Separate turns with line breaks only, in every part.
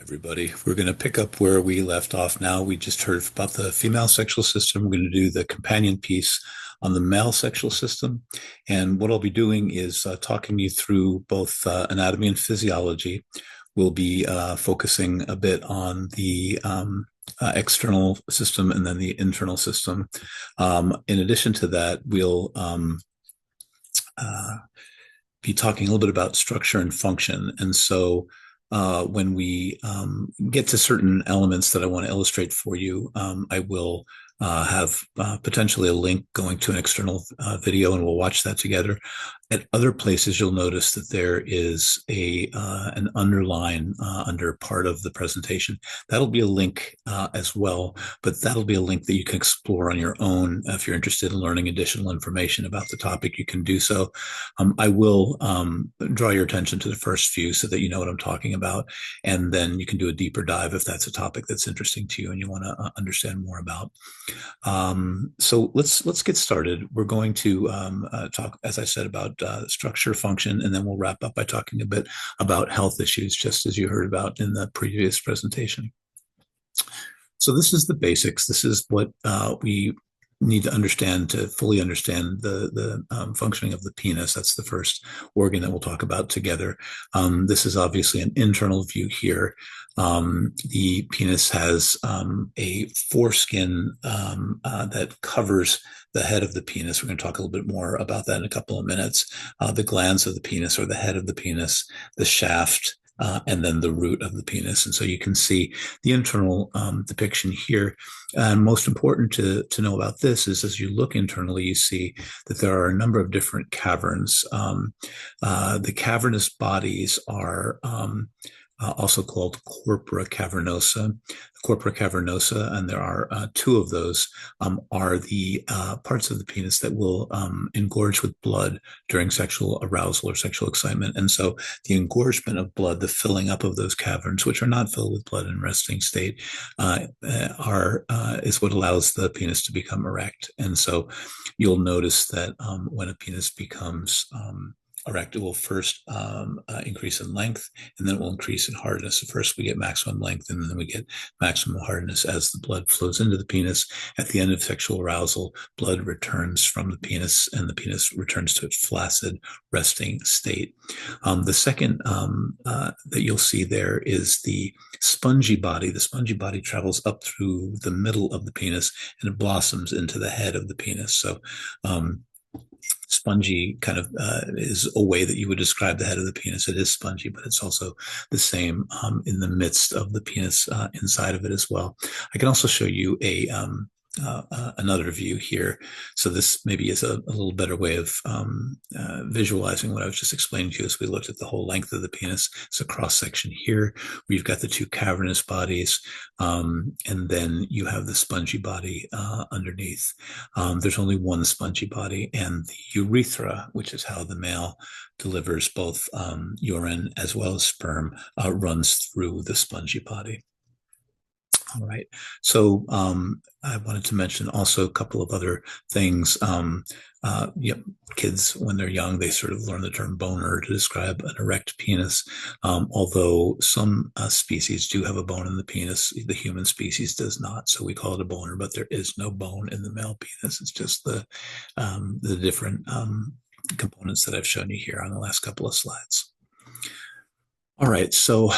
Everybody, we're going to pick up where we left off now. We just heard about the female sexual system. We're going to do the companion piece on the male sexual system. And what I'll be doing is talking you through both anatomy and physiology. We'll be focusing a bit on the external system and then the internal system. In addition to that, we'll uh, be talking a little bit about structure and function. And so when we get to certain elements that I want to illustrate for you, I will have potentially a link going to an external video, and we'll watch that together. At other places, you'll notice that there is an underline under part of the presentation. That'll be a link as well, but that'll be a link that you can explore on your own. If you're interested in learning additional information about the topic, you can do so. I will draw your attention to the first few so that you know what I'm talking about, and then you can do a deeper dive if that's a topic that's interesting to you and you want to understand more about. So let's get started. We're going to talk, as I said, about structure, function, and then we'll wrap up by talking a bit about health issues, just as you heard about in the previous presentation. So this is the basics. This is what we need to understand to fully understand the functioning of the penis. That's the first organ that we'll talk about together. This is obviously an internal view here. The penis has a foreskin that covers the head of the penis. We're going to talk a little bit more about that in a couple of minutes. The glands of the penis, or the head of the penis, the shaft, and then the root of the penis. And so you can see the internal depiction here. And most important to know about this is, as you look internally, you see that there are a number of different caverns. The cavernous bodies are also called corpora cavernosa. Corpora cavernosa, and there are two of those, are the parts of the penis that will engorge with blood during sexual arousal or sexual excitement. And so the engorgement of blood, the filling up of those caverns, which are not filled with blood in resting state, is what allows the penis to become erect. And so you'll notice that when a penis becomes erect, it will first increase in length, and then it will increase in hardness. So first we get maximum length, and then we get maximum hardness as the blood flows into the penis. At the end of sexual arousal, blood returns from the penis, and the penis returns to its flaccid resting state. The second that you'll see there is the spongy body. The spongy body travels up through the middle of the penis, and it blossoms into the head of the penis. So spongy kind of is a way that you would describe the head of the penis. It is spongy, but it's also the same in the midst of the penis inside of it as well. I can also show you another view here. So this maybe is a little better way of visualizing what I was just explaining to you as we looked at the whole length of the penis. It's a cross section here where you've got the two cavernous bodies, and then you have the spongy body underneath. There's only one spongy body, and the urethra, which is how the male delivers both urine as well as sperm, runs through the spongy body. All right. So I wanted to mention also a couple of other things. Kids, when they're young, they sort of learn the term boner to describe an erect penis. Although some species do have a bone in the penis, the human species does not. So we call it a boner, but there is no bone in the male penis. It's just the different components that I've shown you here on the last couple of slides. All right, so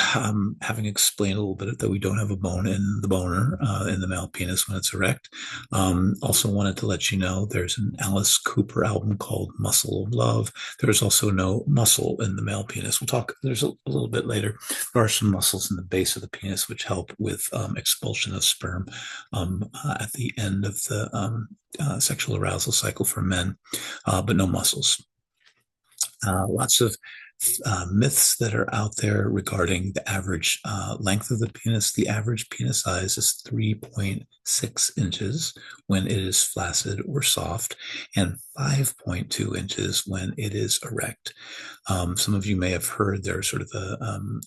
having explained a little bit that we don't have a bone in the boner in the male penis when it's erect, also wanted to let you know there's an Alice Cooper album called Muscle of Love. There's also no muscle in the male penis. We'll talk, there's a little bit later. There are some muscles in the base of the penis which help with expulsion of sperm at the end of the sexual arousal cycle for men, but no muscles. Lots of myths that are out there regarding the average length of the penis. The average penis size is 3.6 inches when it is flaccid or soft, and 5.2 inches when it is erect. Some of you may have heard there's sort of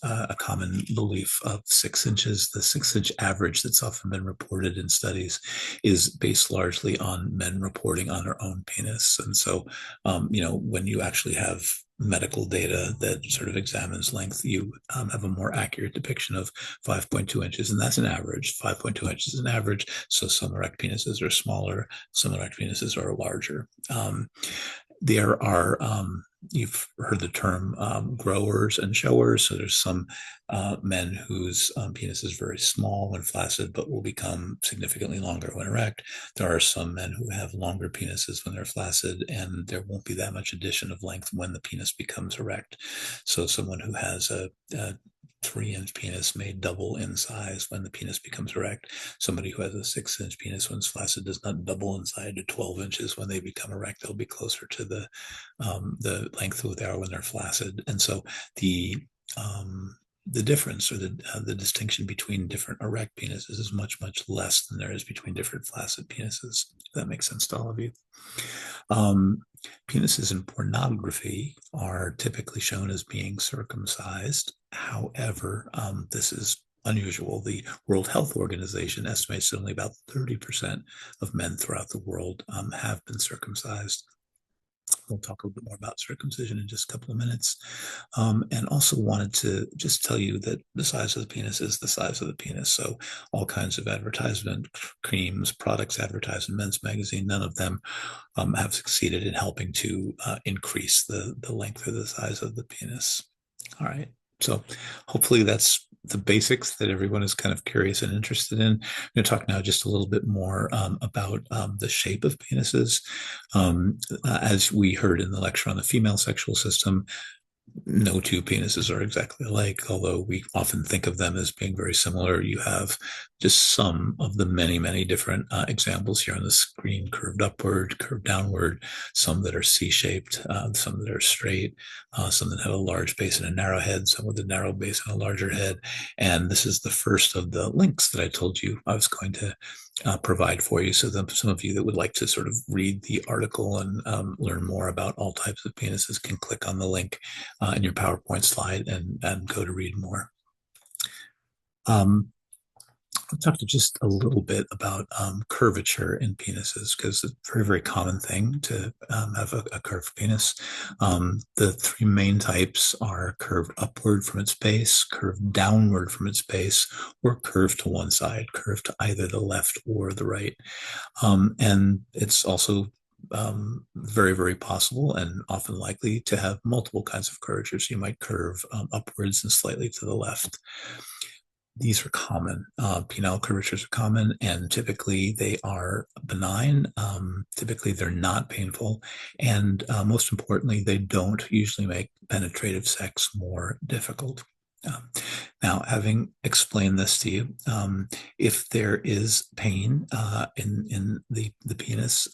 a common belief of 6 inches. The 6-inch average that's often been reported in studies is based largely on men reporting on their own penis. And so, when you actually have medical data that sort of examines length, you have a more accurate depiction of 5.2 inches, and that's an average. 5.2 inches is an average. So some erect penises are smaller, some erect penises are larger. There are you've heard the term growers and showers. So there's some men whose penis is very small when flaccid, but will become significantly longer when erect. There are some men who have longer penises when they're flaccid, and there won't be that much addition of length when the penis becomes erect. So someone who has a 3-inch penis may double in size when the penis becomes erect. Somebody who has a 6-inch penis when it's flaccid does not double in size to 12 inches when they become erect. They'll be closer to the length of they are when they're flaccid. And so the difference or the distinction between different erect penises is much, much less than there is between different flaccid penises. If that makes sense to all of you. Penises in pornography are typically shown as being circumcised. However, this is unusual. The World Health Organization estimates that only about 30% of men throughout the world have been circumcised. We'll talk a little bit more about circumcision in just a couple of minutes. And also wanted to just tell you that the size of the penis is the size of the penis. So all kinds of advertisement, creams, products advertised in Men's Magazine, none of them have succeeded in helping to increase the length or the size of the penis. All right. So hopefully that's the basics that everyone is kind of curious and interested in. I'm going to talk now just a little bit more about the shape of penises. As we heard in the lecture on the female sexual system, no two penises are exactly alike, although we often think of them as being very similar. You have just some of the many, many different examples here on the screen, curved upward, curved downward, some that are C-shaped, some that are straight, some that have a large base and a narrow head, some with a narrow base and a larger head. And this is the first of the links that I told you I was going to provide for you. So some of you that would like to sort of read the article and learn more about all types of penises can click on the link in your PowerPoint slide and go to read more. I'll talk to just a little bit about curvature in penises, because it's a very, very common thing to have a curved penis. The three main types are curved upward from its base, curved downward from its base, or curved to one side, curved to either the left or the right. And it's also very, very possible and often likely to have multiple kinds of curvatures. You might curve upwards and slightly to the left. These are common. Penile curvatures are common, and typically they are benign. Typically they're not painful, and most importantly, they don't usually make penetrative sex more difficult. Now, having explained this to you, if there is pain in the penis,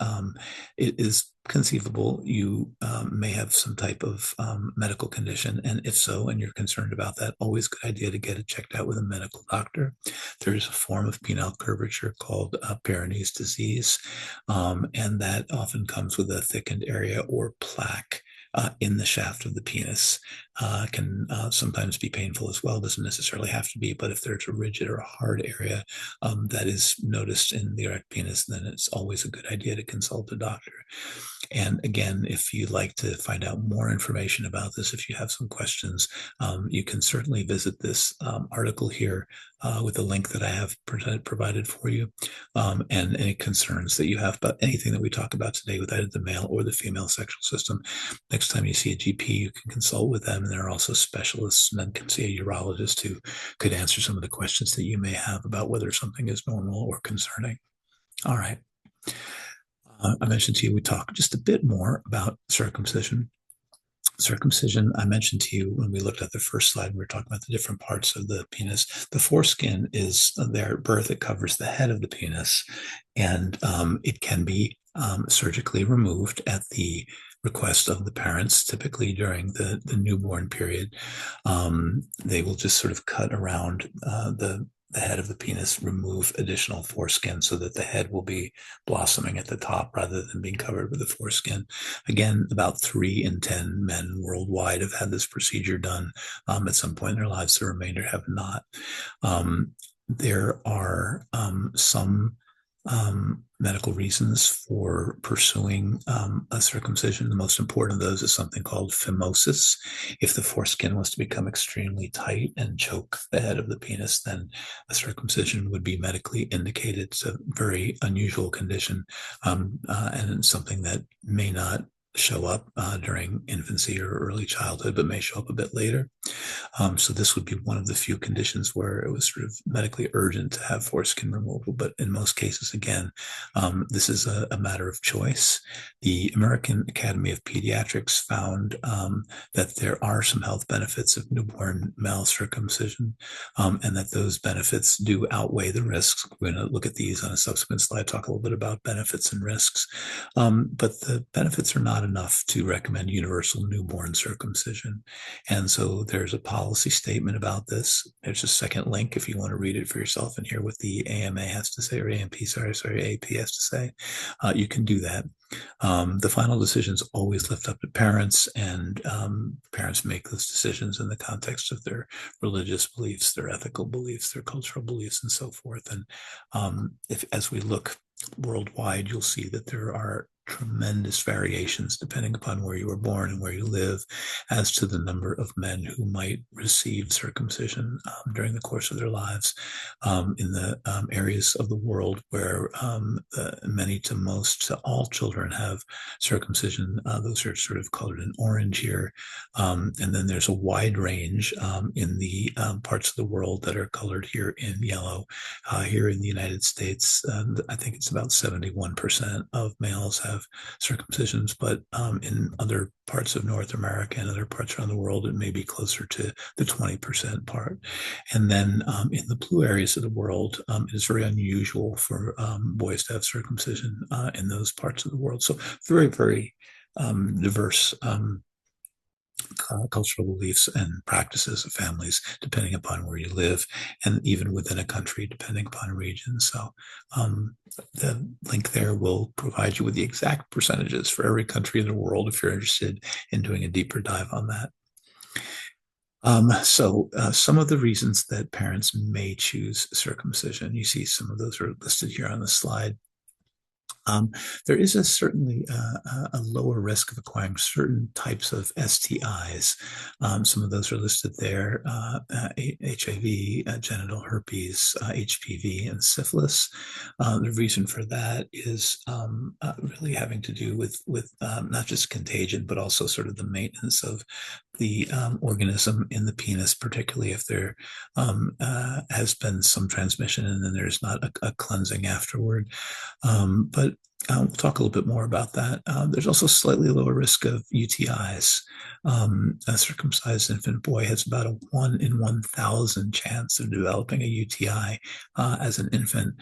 it is conceivable you may have some type of medical condition. And if so, and you're concerned about that, always a good idea to get it checked out with a medical doctor. There's a form of penile curvature called Peyronie's disease, and that often comes with a thickened area or plaque in the shaft of the penis. Can sometimes be painful as well. Doesn't necessarily have to be, but if there's a rigid or a hard area that is noticed in the erect penis, then it's always a good idea to consult a doctor. And again, if you'd like to find out more information about this, if you have some questions, you can certainly visit this article here with the link that I have provided for you, and any concerns that you have about anything that we talk about today with either the male or the female sexual system. Next time you see a GP, you can consult with them. And there are also specialists, men can see a urologist who could answer some of the questions that you may have about whether something is normal or concerning. All right. I mentioned to you, we talk just a bit more about circumcision. Circumcision, I mentioned to you when we looked at the first slide, we were talking about the different parts of the penis. The foreskin is there at birth. It covers the head of the penis, and it can be surgically removed at the request of the parents, typically during the newborn period. They will just sort of cut around the head of the penis, remove additional foreskin so that the head will be blossoming at the top rather than being covered with the foreskin. Again, about 3 in 10 men worldwide have had this procedure done at some point in their lives. The remainder have not. There are some medical reasons for pursuing a circumcision. The most important of those is something called phimosis. If the foreskin was to become extremely tight and choke the head of the penis, then a circumcision would be medically indicated. It's a very unusual condition, and something that may not show up during infancy or early childhood, but may show up a bit later. So this would be one of the few conditions where it was sort of medically urgent to have foreskin removal. But in most cases, again, this is a matter of choice. The American Academy of Pediatrics found that there are some health benefits of newborn male circumcision, and that those benefits do outweigh the risks. We're going to look at these on a subsequent slide, talk a little bit about benefits and risks. But the benefits are not enough to recommend universal newborn circumcision. And so there's a policy statement about this. There's a second link if you want to read it for yourself and hear what the AMA has to say, or AMP, AP has to say. You can do that. The final decisions always left up to parents, and parents make those decisions in the context of their religious beliefs, their ethical beliefs, their cultural beliefs, and so forth. And as we look worldwide, you'll see that there are tremendous variations depending upon where you were born and where you live as to the number of men who might receive circumcision during the course of their lives. In the areas of the world where many to most to all children have circumcision, those are sort of colored in orange here. And then there's a wide range in the parts of the world that are colored here in yellow. Here in the United States, I think it's about 71% of males have circumcisions, but in other parts of North America and other parts around the world, it may be closer to the 20% part. And then in the blue areas of the world, it is very unusual for boys to have circumcision in those parts of the world. So very, very diverse cultural beliefs and practices of families, depending upon where you live, and even within a country, depending upon a region. So the link there will provide you with the exact percentages for every country in the world if you're interested in doing a deeper dive on that. Some of the reasons that parents may choose circumcision, you see some of those are listed here on the slide. There is certainly a lower risk of acquiring certain types of STIs. Some of those are listed there: HIV, genital herpes, HPV, and syphilis. The reason for that is really having to do with not just contagion, but also sort of the maintenance of the organism in the penis, particularly if there has been some transmission and then there's not a cleansing afterward. But we'll talk a little bit more about that. There's also slightly lower risk of UTIs. A circumcised infant boy has about a 1 in 1,000 chance of developing a UTI as an infant,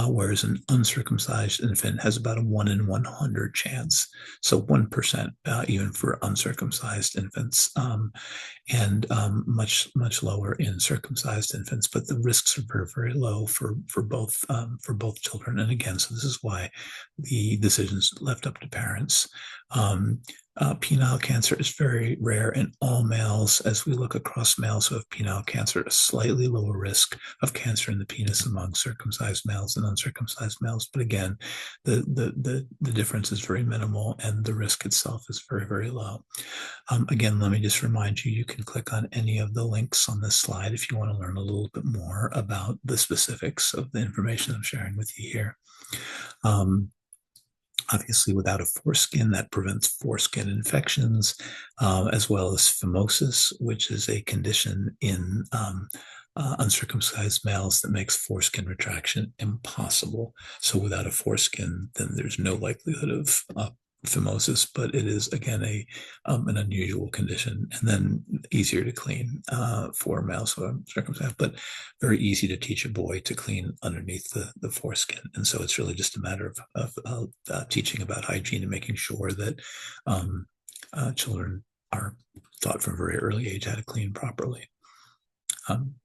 whereas an uncircumcised infant has about a 1 in 100 chance. So 1% even for uncircumcised infants, and much lower in circumcised infants. But the risks are very, very low for both children. And again, so this is why the decisions left up to parents. Penile cancer is very rare in all males. As we look across males who have penile cancer, a slightly lower risk of cancer in the penis among circumcised males and uncircumcised males. But again, the difference is very minimal, and the risk itself is very, very low. Again, let me just remind you, you can click on any of the links on this slide if you want to learn a little bit more about the specifics of the information I'm sharing with you here. Obviously, without a foreskin, that prevents foreskin infections, as well as phimosis, which is a condition in uncircumcised males that makes foreskin retraction impossible. So without a foreskin, then there's no likelihood of phimosis, but it is, again, an unusual condition, and then easier to clean for males who are circumcised, but very easy to teach a boy to clean underneath the foreskin. And so it's really just a matter of teaching about hygiene and making sure that children are taught from a very early age how to clean properly.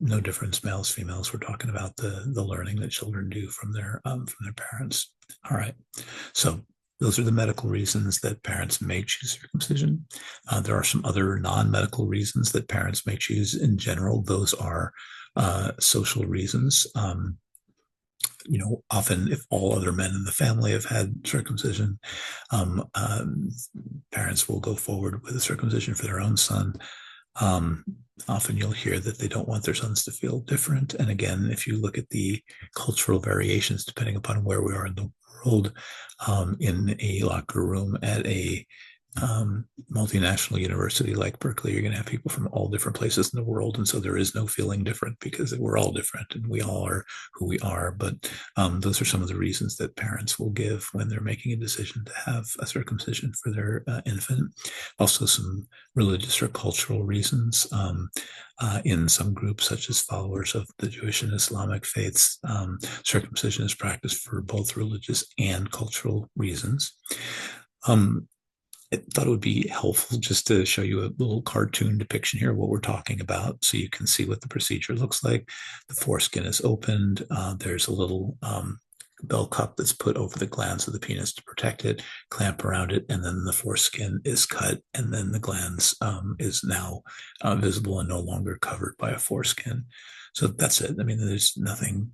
No difference, males, females. We're talking about the learning that children do from their parents. All right, so those are the medical reasons that parents may choose circumcision. There are some other non-medical reasons that parents may choose. In general, those are social reasons. often if all other men in the family have had circumcision, um, parents will go forward with a circumcision for their own son. Um, Often you'll hear that they don't want their sons to feel different. And again, if you look at the cultural variations, depending upon where we are in the world, in a locker room at a multinational university like Berkeley, you're going to have people from all different places in the world. And so there is no feeling different because we're all different and we all are who we are. But those are some of the reasons that parents will give when they're making a decision to have a circumcision for their infant. Also, some religious or cultural reasons. In some groups, such as followers of the Jewish and Islamic faiths, circumcision is practiced for both religious and cultural reasons. I thought it would be helpful just to show you a little cartoon depiction here of what we're talking about so you can see what the procedure looks like. The foreskin is opened. There's a little bell cup that's put over the glands of the penis to protect it, clamp around it, and then the foreskin is cut, and then the glands is now visible and no longer covered by a foreskin. So that's it. I mean, there's nothing,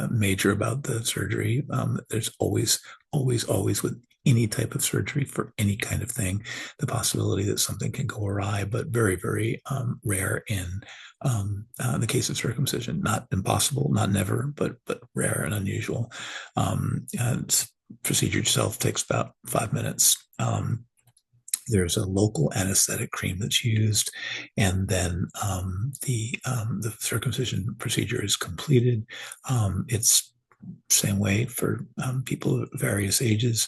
major about the surgery. There's always with any type of surgery for any kind of thing, the possibility that something can go awry, but very, very rare in the case of circumcision. Not impossible, not never, but rare and unusual. And procedure itself takes about 5 minutes. There's a local anesthetic cream that's used, and then the circumcision procedure is completed. It's same way for people of various ages.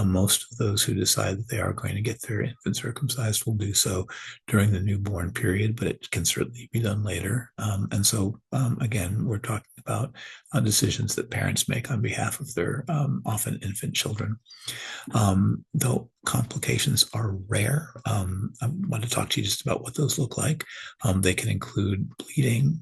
Most of those who decide that they are going to get their infant circumcised will do so during the newborn period, but it can certainly be done later. And so, again, we're talking about decisions that parents make on behalf of their often infant children. Though complications are rare, I want to talk to you just about what those look like. They can include bleeding,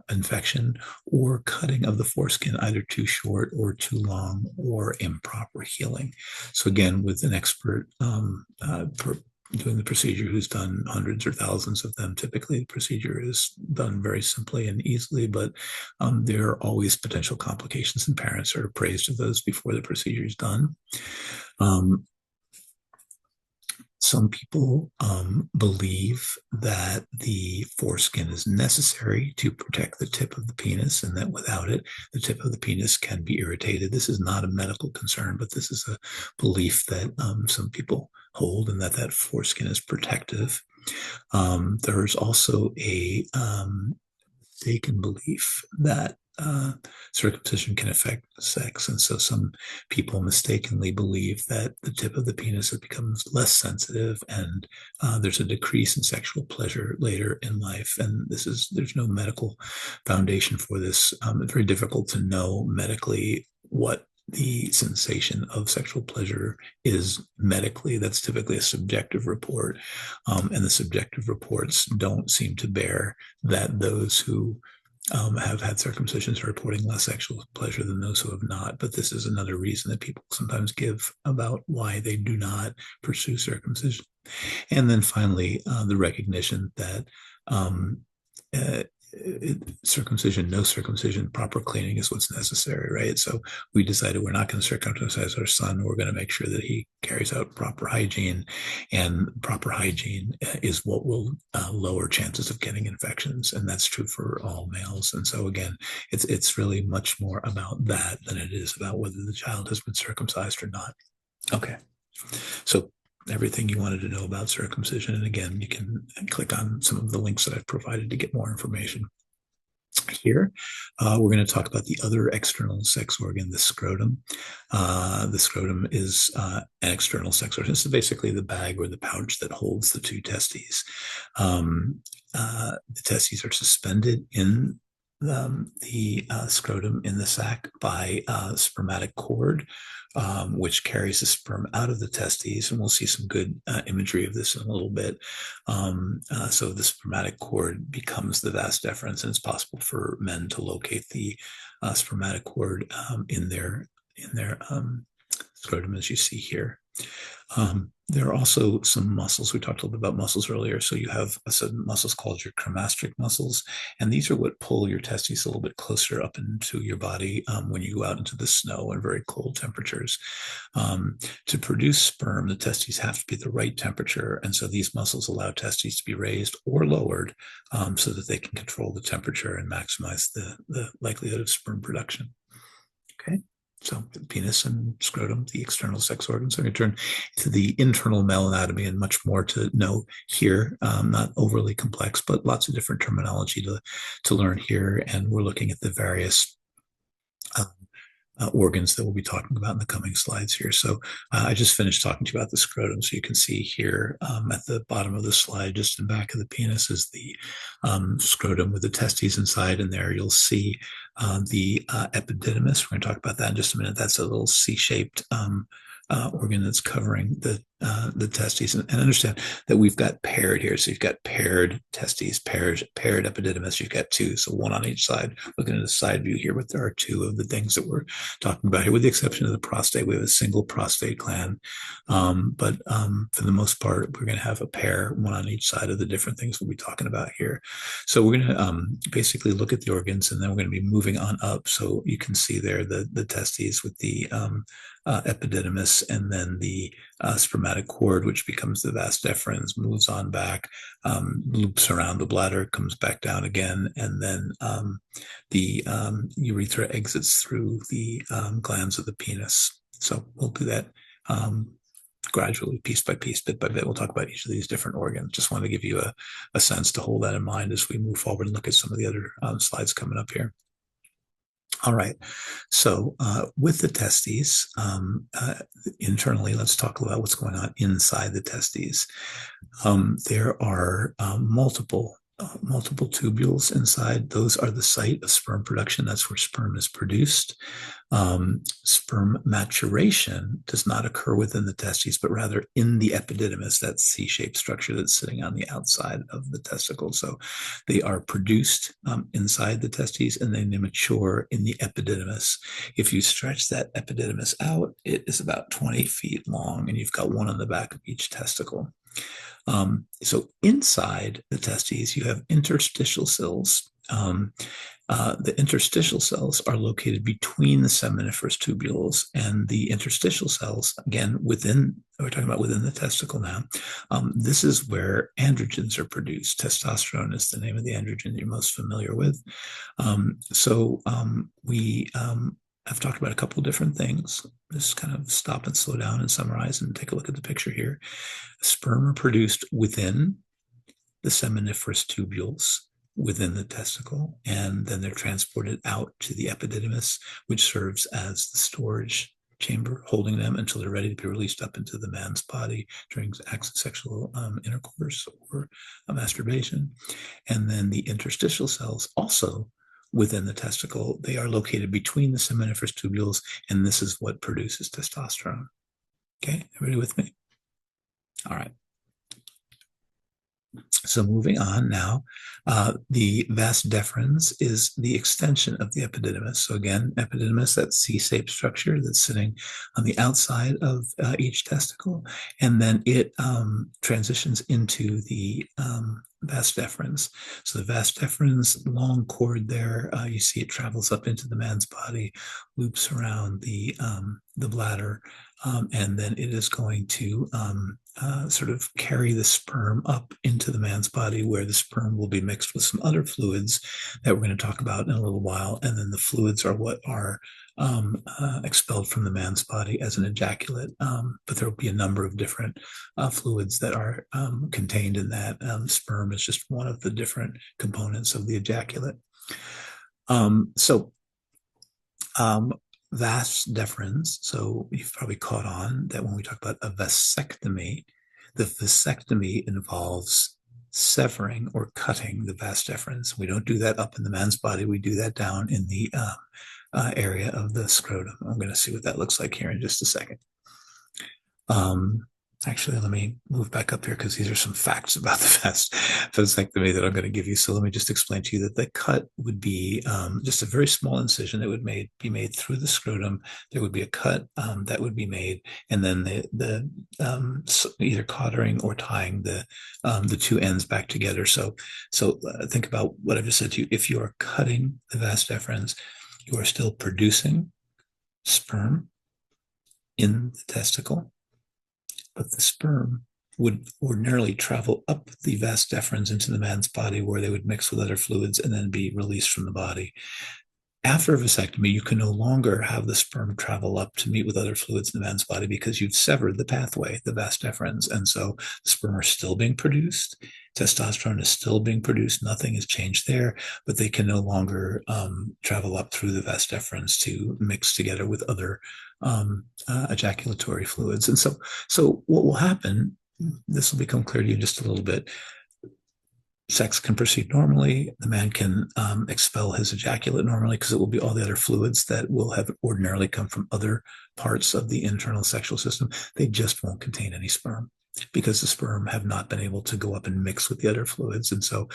infection, or cutting of the foreskin, either too short or too long, or improper healing. So again, with an expert doing the procedure who's done hundreds or thousands of them, typically the procedure is done very simply and easily, but there are always potential complications, and parents are appraised of those before the procedure is done. Some people believe that the foreskin is necessary to protect the tip of the penis, and that without it, the tip of the penis can be irritated. This is not a medical concern, but this is a belief that some people hold, and that foreskin is protective. There's also a mistaken belief that circumcision can affect sex. And so some people mistakenly believe that the tip of the penis becomes less sensitive and there's a decrease in sexual pleasure later in life. And there's no medical foundation for this. It's very difficult to know medically what the sensation of sexual pleasure is medically. That's typically a subjective report. And the subjective reports don't seem to bear that those who have had circumcisions are reporting less sexual pleasure than those who have not. But this is another reason that people sometimes give about why they do not pursue circumcision. And then finally, the recognition that circumcision, no circumcision, proper cleaning is what's necessary, right? So we decided we're not going to circumcise our son. We're going to make sure that he carries out proper hygiene, and proper hygiene is what will lower chances of getting infections, and that's true for all males. And so again, it's really much more about that than it is about whether the child has been circumcised or not. Okay, so everything you wanted to know about circumcision. And again, you can click on some of the links that I've provided to get more information. Here, we're going to talk about the other external sex organ, the scrotum. The scrotum is an external sex organ. This is basically the bag or the pouch that holds the two testes. The testes are suspended in the scrotum in the sac by a spermatic cord, which carries the sperm out of the testes. And we'll see some good imagery of this in a little bit. So the spermatic cord becomes the vas deferens, and it's possible for men to locate the spermatic cord in their scrotum, as you see here. There are also some muscles. We talked a little bit about muscles earlier. So you have some muscles called your cremasteric muscles, and these are what pull your testes a little bit closer up into your body when you go out into the snow and very cold temperatures. To produce sperm, the testes have to be the right temperature, and so these muscles allow testes to be raised or lowered so that they can control the temperature and maximize the likelihood of sperm production. Okay. So the penis and scrotum, the external sex organs. I'm going to turn to the internal male anatomy and much more to know here. Not overly complex, but lots of different terminology to learn here. And we're looking at the various organs that we'll be talking about in the coming slides here. So I just finished talking to you about the scrotum. So you can see here at the bottom of the slide, just in back of the penis, is the scrotum with the testes inside. And there you'll see the epididymis. We're going to talk about that in just a minute. That's a little C-shaped organ that's covering the testes. And understand that we've got paired here. So you've got paired testes, paired epididymis. You've got two, so one on each side. Looking at the side view here, but there are two of the things that we're talking about here, with the exception of the prostate. We have a single prostate gland, but for the most part, we're going to have a pair, one on each side of the different things we'll be talking about here. So we're going to basically look at the organs, and then we're going to be moving on up. So you can see there the testes with the epididymis, and then the spermatic cord, which becomes the vas deferens, moves on back, loops around the bladder, comes back down again, and then the urethra exits through the glands of the penis. So we'll do that gradually, piece by piece, bit by bit. We'll talk about each of these different organs. Just want to give you a sense to hold that in mind as we move forward and look at some of the other slides coming up here. All right. So with the testes, internally, let's talk about what's going on inside the testes. There are multiple tubules inside. Those are the site of sperm production. That's where sperm is produced. Sperm maturation does not occur within the testes, but rather in the epididymis, that C-shaped structure that's sitting on the outside of the testicle. So they are produced inside the testes, and then they mature in the epididymis. If you stretch that epididymis out, it is about 20 feet long, and you've got one on the back of each testicle. So inside the testes, you have interstitial cells. The interstitial cells are located between the seminiferous tubules, and the interstitial cells, again, we're talking about within the testicle now. This is where androgens are produced. Testosterone is the name of the androgen you're most familiar with. We I've talked about a couple of different things. Just kind of stop and slow down and summarize and take a look at the picture here. Sperm are produced within the seminiferous tubules within the testicle, and then they're transported out to the epididymis, which serves as the storage chamber, holding them until they're ready to be released up into the man's body during acts of sexual intercourse or masturbation. And then the interstitial cells also within the testicle, they are located between the seminiferous tubules, and this is what produces testosterone. Okay, everybody with me? All right. So moving on now, the vas deferens is the extension of the epididymis. So again, epididymis, that C-shaped structure that's sitting on the outside of each testicle, and then it transitions into the vas deferens. So the vas deferens, long cord there, you see it travels up into the man's body, loops around the bladder, and then it is going to sort of carry the sperm up into the man's body, where the sperm will be mixed with some other fluids that we're going to talk about in a little while. And then the fluids are what are expelled from the man's body as an ejaculate. But there will be a number of different fluids that are contained in that. Sperm is just one of the different components of the ejaculate. Vas deferens. So you've probably caught on that when we talk about a vasectomy, the vasectomy involves severing or cutting the vas deferens. We don't do that up in the man's body. We do that down in the area of the scrotum. I'm going to see what that looks like here in just a second. Actually, let me move back up here because these are some facts about the vasectomy that I'm going to give you. So let me just explain to you that the cut would be just a very small incision that would be made through the scrotum. There would be a cut that would be made, and then either cottering or tying the two ends back together. So think about what I've just said to you. If you are cutting the vas deferens, you are still producing sperm in the testicle, but the sperm would ordinarily travel up the vas deferens into the man's body where they would mix with other fluids and then be released from the body. After a vasectomy, you can no longer have the sperm travel up to meet with other fluids in the man's body because you've severed the pathway, the vas deferens. And so the sperm are still being produced. Testosterone is still being produced. Nothing has changed there, but they can no longer travel up through the vas deferens to mix together with other ejaculatory fluids. And so what will happen, this will become clear to you in just a little bit, sex can proceed normally. The man can expel his ejaculate normally because it will be all the other fluids that will have ordinarily come from other parts of the internal sexual system. They just won't contain any sperm because the sperm have not been able to go up and mix with the other fluids. And so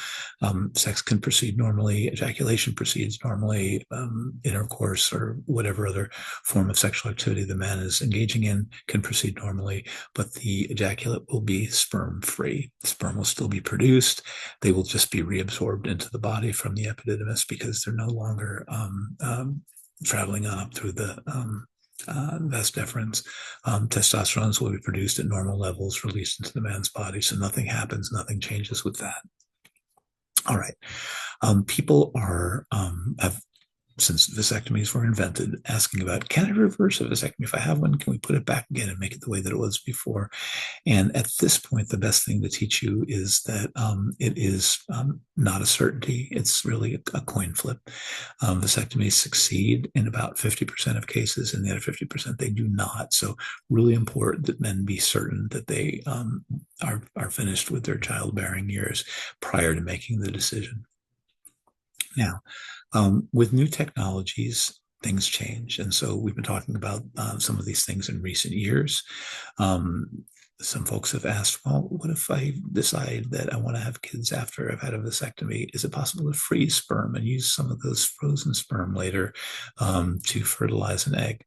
sex can proceed normally, ejaculation proceeds normally, intercourse or whatever other form of sexual activity the man is engaging in can proceed normally, but the ejaculate will be sperm free. Sperm will still be produced. They will just be reabsorbed into the body from the epididymis because they're no longer traveling on up through the vas deferens. Testosterone will be produced at normal levels, released into the man's body. So nothing happens, nothing changes with that. All right. People have, since vasectomies were invented, asking about, can I reverse a vasectomy? If I have one, can we put it back again and make it the way that it was before? And at this point, the best thing to teach you is that it is not a certainty. It's really a coin flip. Vasectomies succeed in about 50% of cases, and the other 50% they do not. So really important that men be certain that they are finished with their childbearing years prior to making the decision. Now, with new technologies, things change. And so we've been talking about some of these things in recent years. Some folks have asked, well, what if I decide that I want to have kids after I've had a vasectomy? Is it possible to freeze sperm and use some of those frozen sperm later to fertilize an egg?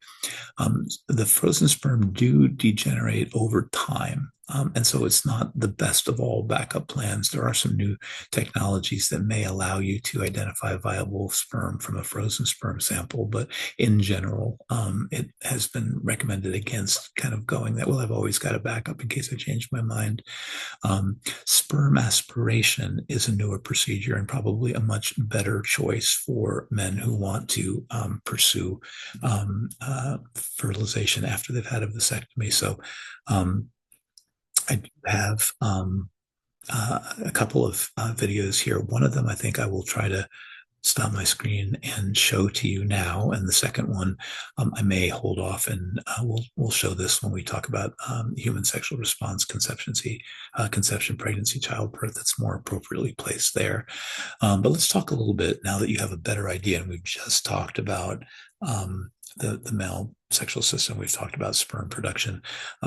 The frozen sperm do degenerate over time. And so it's not the best of all backup plans. There are some new technologies that may allow you to identify viable sperm from a frozen sperm sample. But in general, it has been recommended against kind of going that, well, I've always got a backup in case I change my mind. Sperm aspiration is a newer procedure and probably a much better choice for men who want to pursue fertilization after they've had a vasectomy. So I do have a couple of videos here. One of them I think I will try to stop my screen and show to you now. And the second one, I may hold off and we'll show this when we talk about human sexual response, conception, pregnancy, childbirth. That's more appropriately placed there. But let's talk a little bit now that you have a better idea. And we've just talked about the male sexual system. We've talked about sperm production.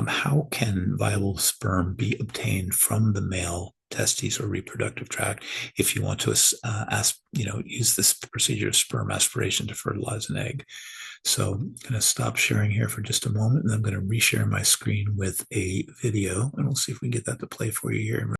How can viable sperm be obtained from the male testes or reproductive tract if you want to use this procedure of sperm aspiration to fertilize an egg? So I'm going to stop sharing here for just a moment, and I'm going to reshare my screen with a video, and we'll see if we can get that to play for you here.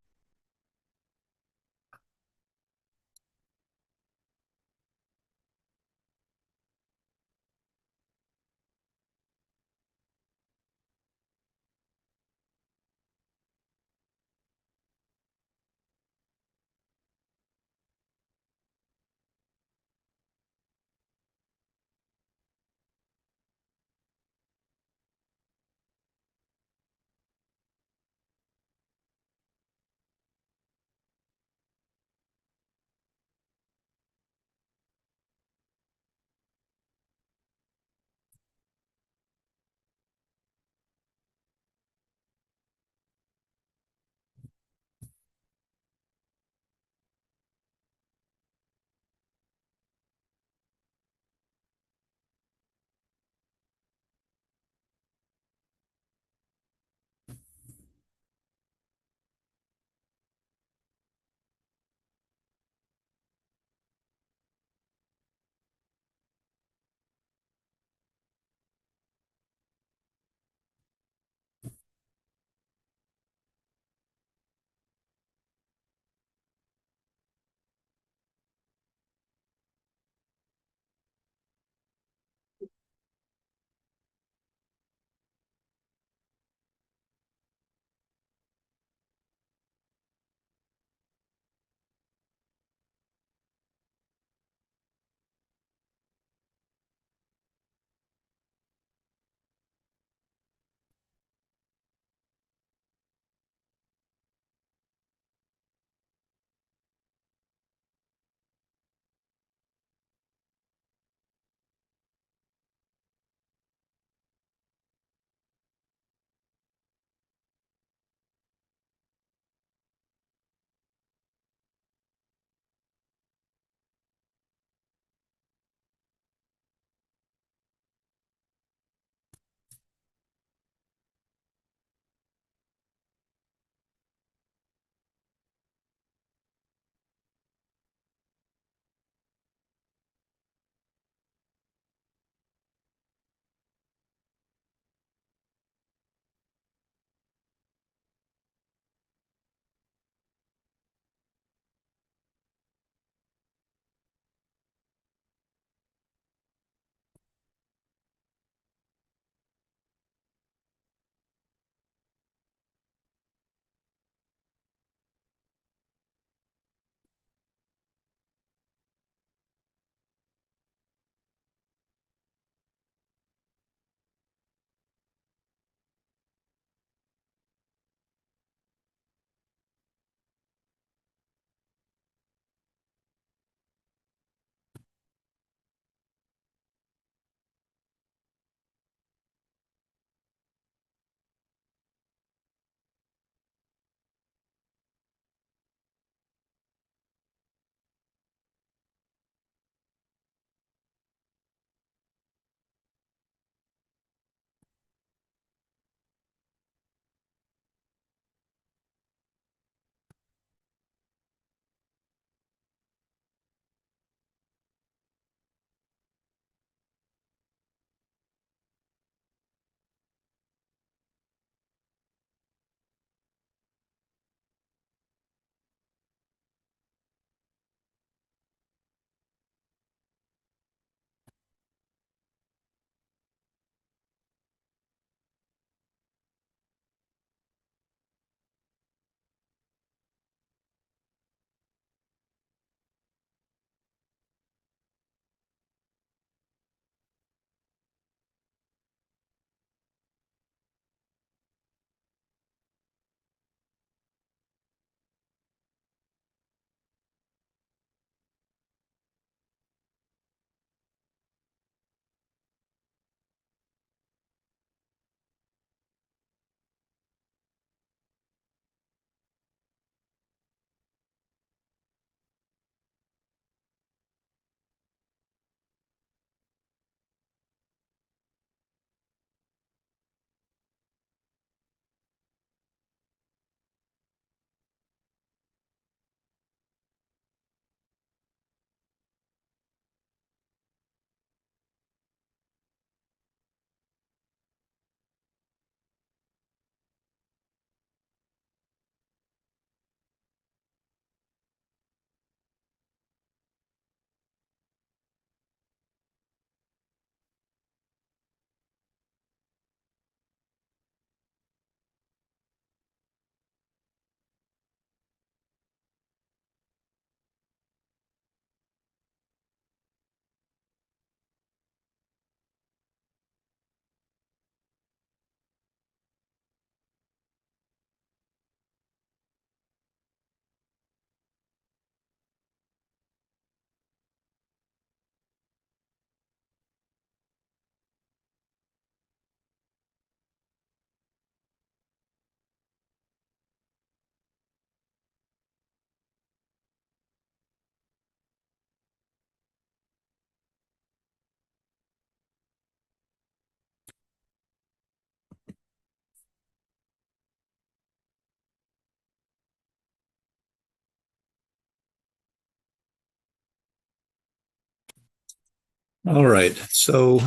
All right. So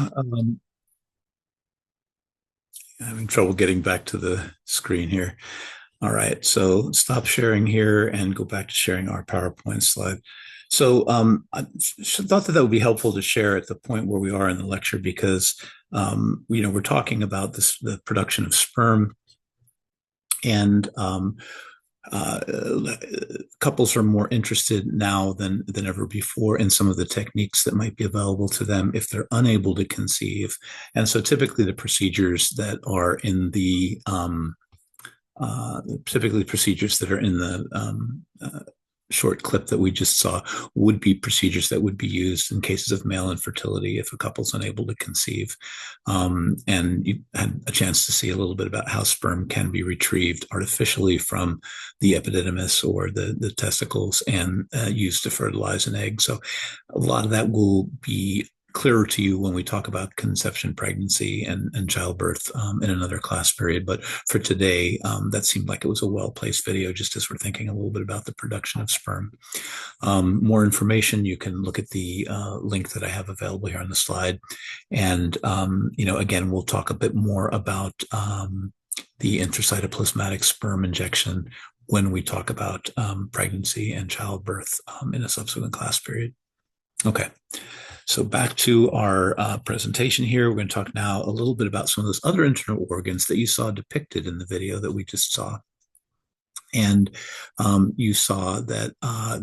having trouble getting back to the screen here. All right. So stop sharing here and go back to sharing our PowerPoint slide. So I thought that that would be helpful to share at the point where we are in the lecture because we're talking about the production of sperm, and uh, couples are more interested now than ever before in some of the techniques that might be available to them if they're unable to conceive. And so typically the procedures that are in the typically procedures that are in the short clip that we just saw would be procedures that would be used in cases of male infertility if a couple's unable to conceive. And you had a chance to see a little bit about how sperm can be retrieved artificially from the epididymis or the testicles and used to fertilize an egg. So a lot of that will be clearer to you when we talk about conception, pregnancy, and childbirth in another class period. But for today, that seemed like it was a well-placed video just as we're thinking a little bit about the production of sperm. More information, you can look at the link that I have available here on the slide. And, again, we'll talk a bit more about the intracytoplasmatic sperm injection when we talk about pregnancy and childbirth in a subsequent class period. Okay. So back to our presentation here. We're going to talk now a little bit about some of those other internal organs that you saw depicted in the video that we just saw. And you saw that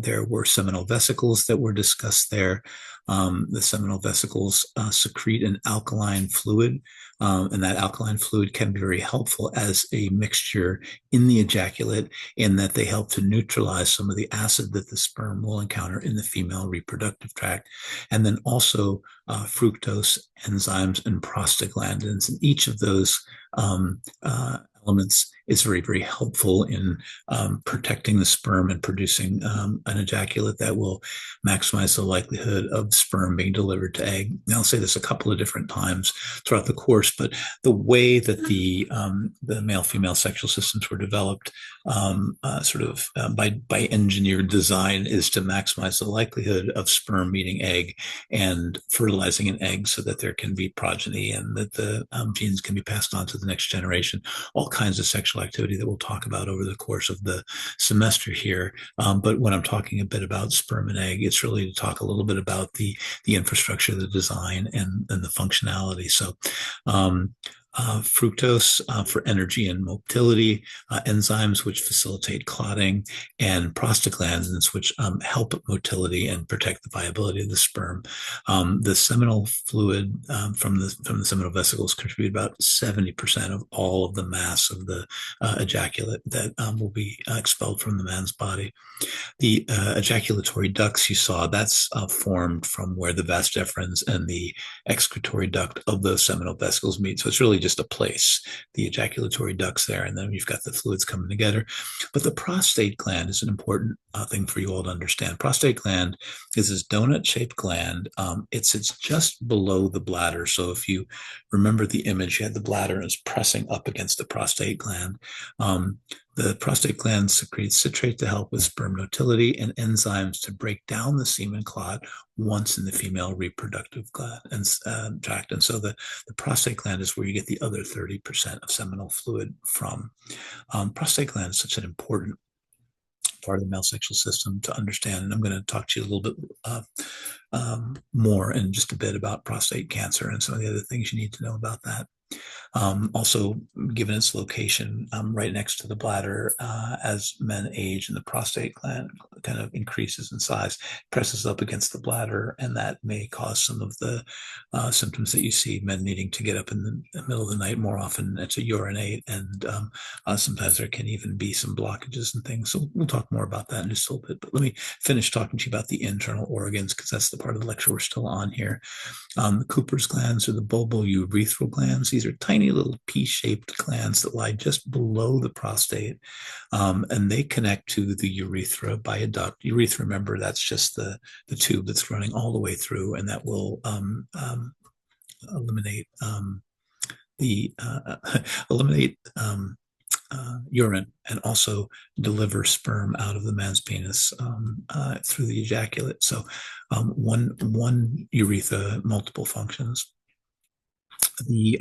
there were seminal vesicles that were discussed there. The seminal vesicles secrete an alkaline fluid, and that alkaline fluid can be very helpful as a mixture in the ejaculate in that they help to neutralize some of the acid that the sperm will encounter in the female reproductive tract. And then also fructose, enzymes, and prostaglandins. And each of those elements is very, very helpful in protecting the sperm and producing an ejaculate that will maximize the likelihood of sperm being delivered to egg. Now, I'll say this a couple of different times throughout the course, but the way that the male-female sexual systems were developed by engineered design is to maximize the likelihood of sperm meeting egg and fertilizing an egg so that there can be progeny and that the genes can be passed on to the next generation. All kinds of sexual activity that we'll talk about over the course of the semester here. But when I'm talking a bit about sperm and egg, it's really to talk a little bit about the infrastructure, the design, and the functionality. So fructose for energy and motility, enzymes which facilitate clotting, and prostaglandins which help motility and protect the viability of the sperm. The seminal fluid from the seminal vesicles contribute about 70% of all of the mass of the ejaculate that will be expelled from the man's body. The ejaculatory ducts you saw, that's formed from where the vas deferens and the excretory duct of those seminal vesicles meet. So it's really just a place, the ejaculatory ducts there, and then you've got the fluids coming together. But the prostate gland is an important thing for you all to understand. Prostate gland is this donut-shaped gland. It sits just below the bladder. So if you remember the image, you had the bladder is pressing up against the prostate gland. The prostate gland secretes citrate to help with sperm motility and enzymes to break down the semen clot once in the female reproductive gland and tract. And so the prostate gland is where you get the other 30% of seminal fluid from. Prostate gland is such an important part of the male sexual system to understand. And I'm going to talk to you a little bit more in just a bit about prostate cancer and some of the other things you need to know about that. Also, given its location right next to the bladder, as men age and the prostate gland kind of increases in size, presses up against the bladder, and that may cause some of the symptoms that you see, men needing to get up in the middle of the night more often to urinate, and sometimes there can even be some blockages and things. So we'll talk more about that in just a little bit. But let me finish talking to you about the internal organs, because that's the part of the lecture we're still on here. The Cooper's glands, or the bulbourethral glands. These are tiny little pea-shaped glands that lie just below the prostate, and they connect to the urethra by a duct. Urethra, remember, that's just the tube that's running all the way through, and that will eliminate the urine and also deliver sperm out of the man's penis through the ejaculate. So one urethra, multiple functions. The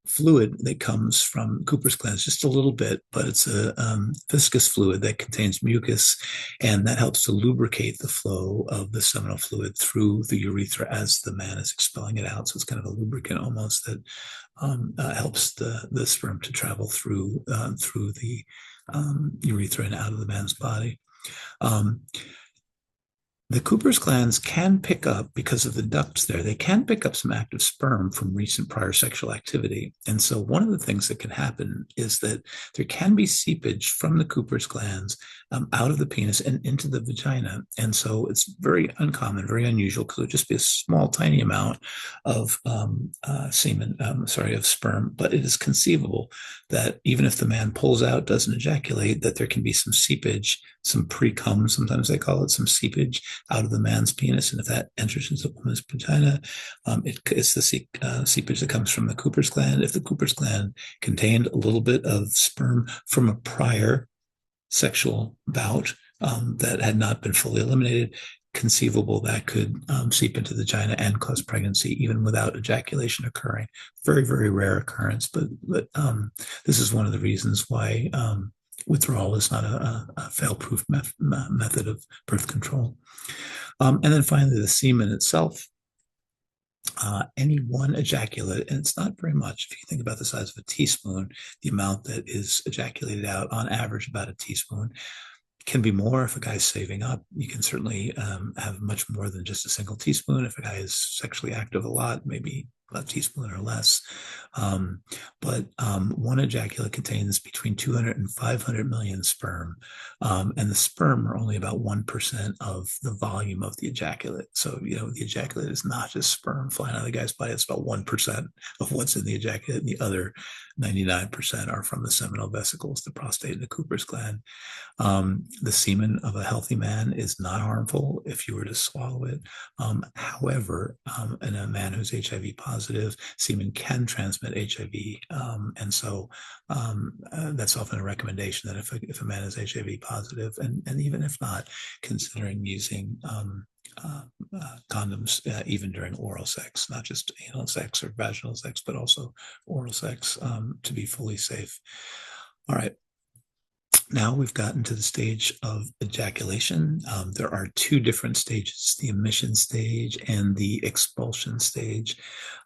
fluid that comes from Cooper's glands, just a little bit, but it's a viscous fluid that contains mucus, and that helps to lubricate the flow of the seminal fluid through the urethra as the man is expelling it out. So it's kind of a lubricant almost that helps the sperm to travel through the urethra and out of the man's body. The Cooper's glands can pick up, because of the ducts there, they can pick up some active sperm from recent prior sexual activity. And so one of the things that can happen is that there can be seepage from the Cooper's glands out of the penis and into the vagina. And so it's very uncommon, very unusual, because it would just be a small, tiny amount of of sperm. But it is conceivable that even if the man pulls out, doesn't ejaculate, that there can be some seepage, some pre-cum, sometimes they call it, some seepage out of the man's penis. And if that enters into the woman's vagina, it's the seepage that comes from the Cooper's gland. If the Cooper's gland contained a little bit of sperm from a prior sexual bout that had not been fully eliminated, conceivable that could seep into the vagina and cause pregnancy even without ejaculation occurring. Very, very rare occurrence, but this is one of the reasons why withdrawal is not a fail-proof method of birth control. And then finally, the semen itself. Any one ejaculate, and it's not very much. If you think about the size of a teaspoon, the amount that is ejaculated out, on average, about a teaspoon. Can be more if a guy's saving up. You can certainly have much more than just a single teaspoon. If a guy is sexually active a lot, maybe a teaspoon or less. But one ejaculate contains between 200 and 500 million sperm. And the sperm are only about 1% of the volume of the ejaculate. So, the ejaculate is not just sperm flying out of the guy's body. It's about 1% of what's in the ejaculate. And the other 99% are from the seminal vesicles, the prostate, and the Cooper's gland. The semen of a healthy man is not harmful if you were to swallow it. However, in a man who's HIV positive, semen can transmit HIV. And so that's often a recommendation that if a man is HIV positive, and even if not, considering using condoms even during oral sex, not just anal sex or vaginal sex, but also oral sex to be fully safe. All right. Now we've gotten to the stage of ejaculation. There are two different stages, the emission stage and the expulsion stage.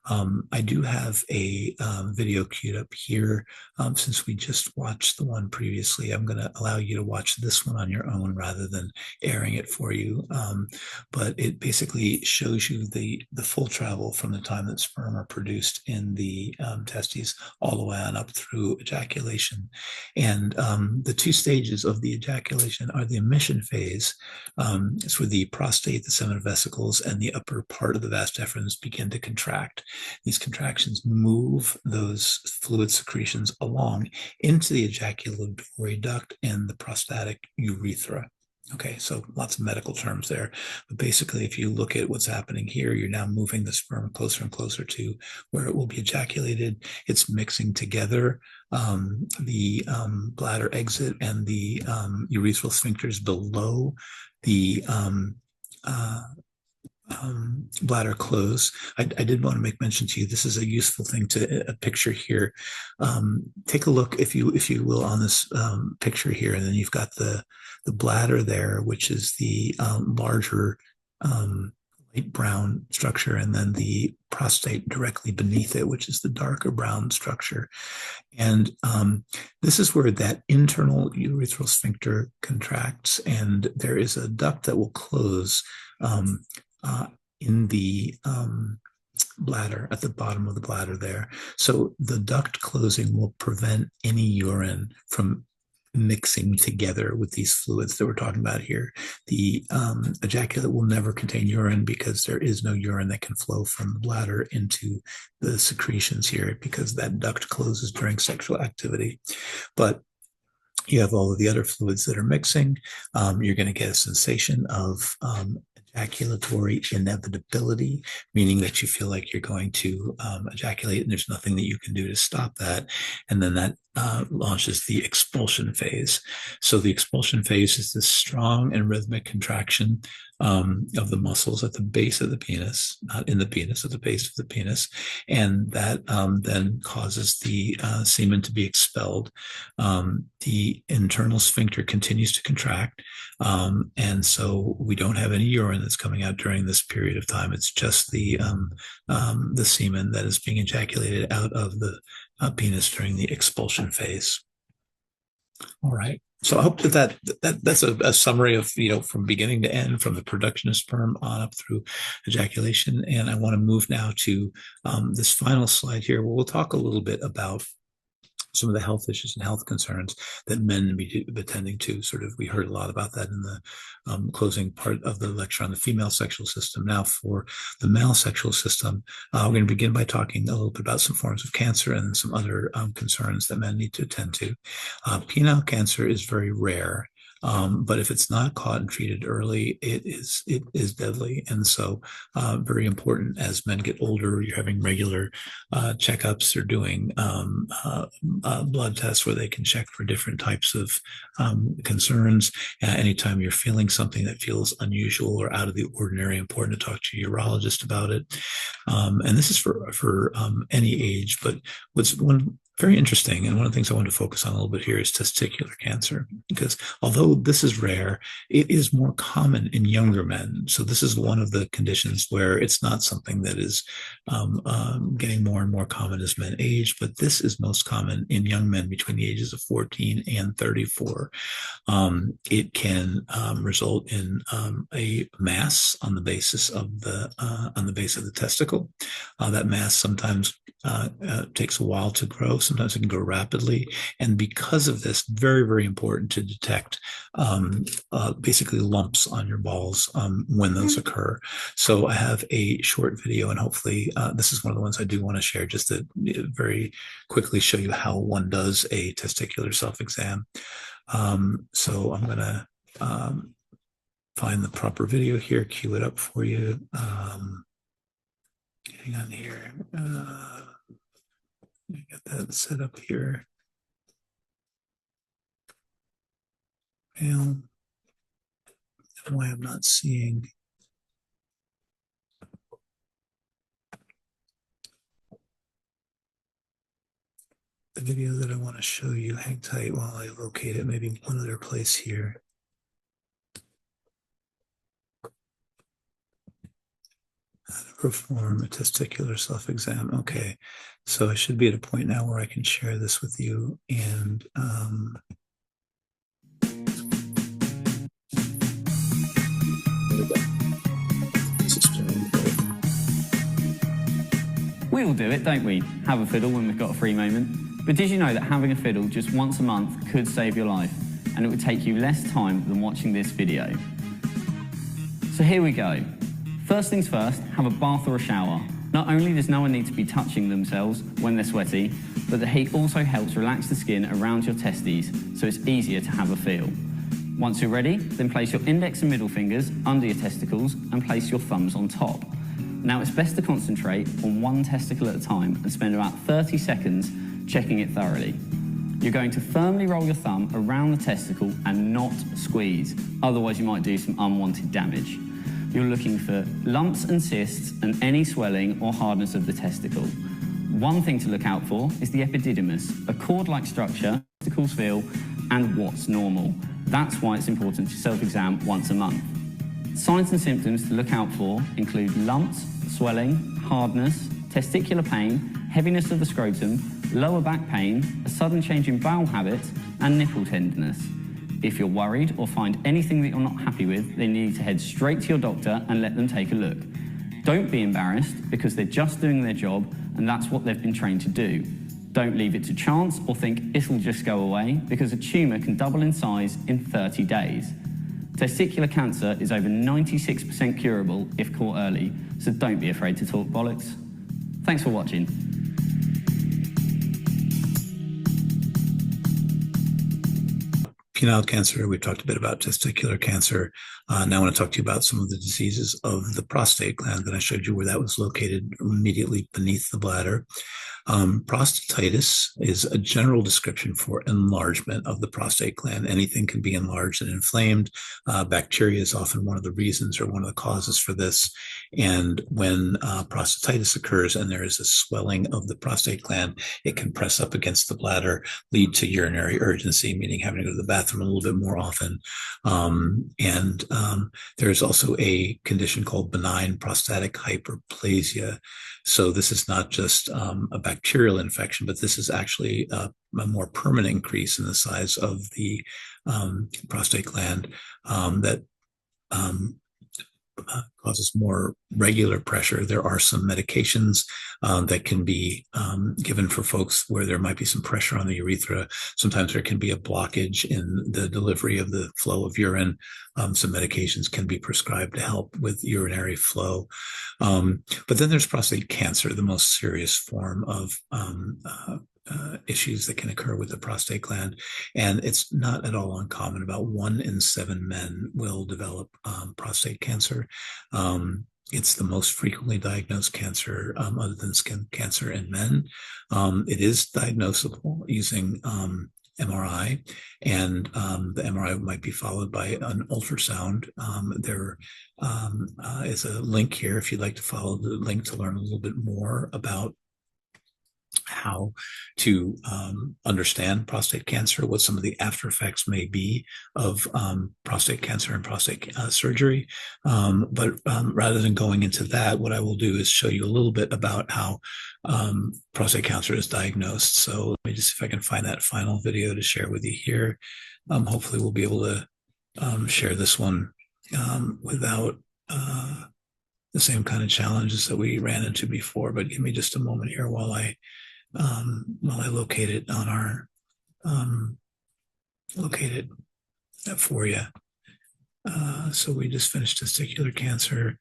I do have a video queued up here. Since we just watched the one previously, I'm going to allow you to watch this one on your own rather than airing it for you. But it basically shows you the full travel from the time that sperm are produced in the testes all the way on up through ejaculation. And the two stages of the ejaculation are the emission phase. It's where the prostate, the seminal vesicles, and the upper part of the vas deferens begin to contract. These contractions move those fluid secretions along into the ejaculatory duct and the prostatic urethra. Okay, so lots of medical terms there. But basically, if you look at what's happening here, you're now moving the sperm closer and closer to where it will be ejaculated. It's mixing together the bladder exit and the urethral sphincters below the bladder close. I did want to make mention to you, this is a useful thing to a picture here. Take a look, if you will, on this picture here, and then you've got the bladder there, which is the larger light brown structure, and then the prostate directly beneath it, which is the darker brown structure. And this is where that internal urethral sphincter contracts, and there is a duct that will close in the bladder, at the bottom of the bladder there. So the duct closing will prevent any urine from mixing together with these fluids that we're talking about here. The ejaculate will never contain urine because there is no urine that can flow from the bladder into the secretions here, because that duct closes during sexual activity. But you have all of the other fluids that are mixing. You're going to get a sensation of ejaculatory inevitability, meaning that you feel like you're going to ejaculate and there's nothing that you can do to stop that. And then that launches the expulsion phase. So the expulsion phase is this strong and rhythmic contraction of the muscles at the base of the penis, not in the penis, at the base of the penis. And that then causes the semen to be expelled. The internal sphincter continues to contract. And so we don't have any urine that's coming out during this period of time. It's just the semen that is being ejaculated out of the penis during the expulsion phase. All right. So I hope that's a summary of, from beginning to end, from the production of sperm on up through ejaculation. And I want to move now to this final slide here, where we'll talk a little bit about some of the health issues and health concerns that men be attending to. We heard a lot about that in the closing part of the lecture on the female sexual system. Now for the male sexual system, we're going to begin by talking a little bit about some forms of cancer and some other concerns that men need to attend to. Penile cancer is very rare. But if it's not caught and treated early, it is deadly. And so very important as men get older, you're having regular checkups or doing blood tests where they can check for different types of concerns. Anytime you're feeling something that feels unusual or out of the ordinary, important to talk to your urologist about it. And this is for any age, but what's very interesting, and one of the things I want to focus on a little bit here is testicular cancer, because although this is rare, it is more common in younger men. So this is one of the conditions where it's not something that is getting more and more common as men age, but this is most common in young men between the ages of 14 and 34. It can result in a mass on the basis of the base of the testicle. That mass sometimes takes a while to grow. Sometimes it can grow rapidly. And because of this, very, very important to detect basically lumps on your balls when those occur. So I have a short video, and hopefully this is one of the ones I do want to share, just to very quickly show you how one does a testicular self-exam. So I'm going to find the proper video here, cue it up for you. Hang on here. I got that set up here. Well, why I'm not seeing the video that I want to show you. Hang tight while I locate it, maybe one other place here. How to perform a testicular self-exam. Okay, so I should be at a point now where I can share this with you. And
we all do it, don't we? Have a fiddle when we've got a free moment. But did you know that having a fiddle just once a month could save your life, and it would take you less time than watching this video? So here we go. First things first, have a bath or a shower. Not only does no one need to be touching themselves when they're sweaty, but the heat also helps relax the skin around your testes, so it's easier to have a feel. Once you're ready, then place your index and middle fingers under your testicles and place your thumbs on top. Now it's best to concentrate on one testicle at a time and spend about 30 seconds checking it thoroughly. You're going to firmly roll your thumb around the testicle and not squeeze, otherwise you might do some unwanted damage. You're looking for lumps and cysts and any swelling or hardness of the testicle. One thing to look out for is the epididymis, a cord-like structure testicles feel and what's normal. That's why it's important to self-exam once a month. Signs and symptoms to look out for include lumps, swelling, hardness, testicular pain, heaviness of the scrotum, lower back pain, a sudden change in bowel habits, and nipple tenderness. If you're worried or find anything that you're not happy with, then you need to head straight to your doctor and let them take a look. Don't be embarrassed, because they're just doing their job and that's what they've been trained to do. Don't leave it to chance or think it'll just go away, because a tumour can double in size in 30 days. Testicular cancer is over 96% curable if caught early, so don't be afraid to talk bollocks. Thanks for watching.
penile cancer. We've talked a bit about testicular cancer. Now I want to talk to you about some of the diseases of the prostate gland that I showed you where that was located immediately beneath the bladder. Prostatitis is a general description for enlargement of the prostate gland. Anything can be enlarged and inflamed. Bacteria is often one of the reasons or one of the causes for this. And when prostatitis occurs and there is a swelling of the prostate gland, it can press up against the bladder, lead to urinary urgency, meaning having to go to the bathroom a little bit more often. There's also a condition called benign prostatic hyperplasia. So this is not just a bacterial infection, but this is actually a more permanent increase in the size of the prostate gland that causes more regular pressure. There are some medications that can be given for folks where there might be some pressure on the urethra. Sometimes there can be a blockage in the delivery of the flow of urine. Some medications can be prescribed to help with urinary flow. But then there's prostate cancer, the most serious form of issues that can occur with the prostate gland. And it's not at all uncommon. About 1 in 7 men will develop prostate cancer. It's the most frequently diagnosed cancer other than skin cancer in men. It is diagnosable using MRI, and the MRI might be followed by an ultrasound. There is a link here if you'd like to follow the link to learn a little bit more about how to understand prostate cancer, what some of the after effects may be of prostate cancer and prostate surgery. But rather than going into that, what I will do is show you a little bit about how prostate cancer is diagnosed. So let me just see if I can find that final video to share with you here. Hopefully we'll be able to share this one without the same kind of challenges that we ran into before. But give me just a moment here while I locate it on our locate it for you. So we just finished testicular cancer.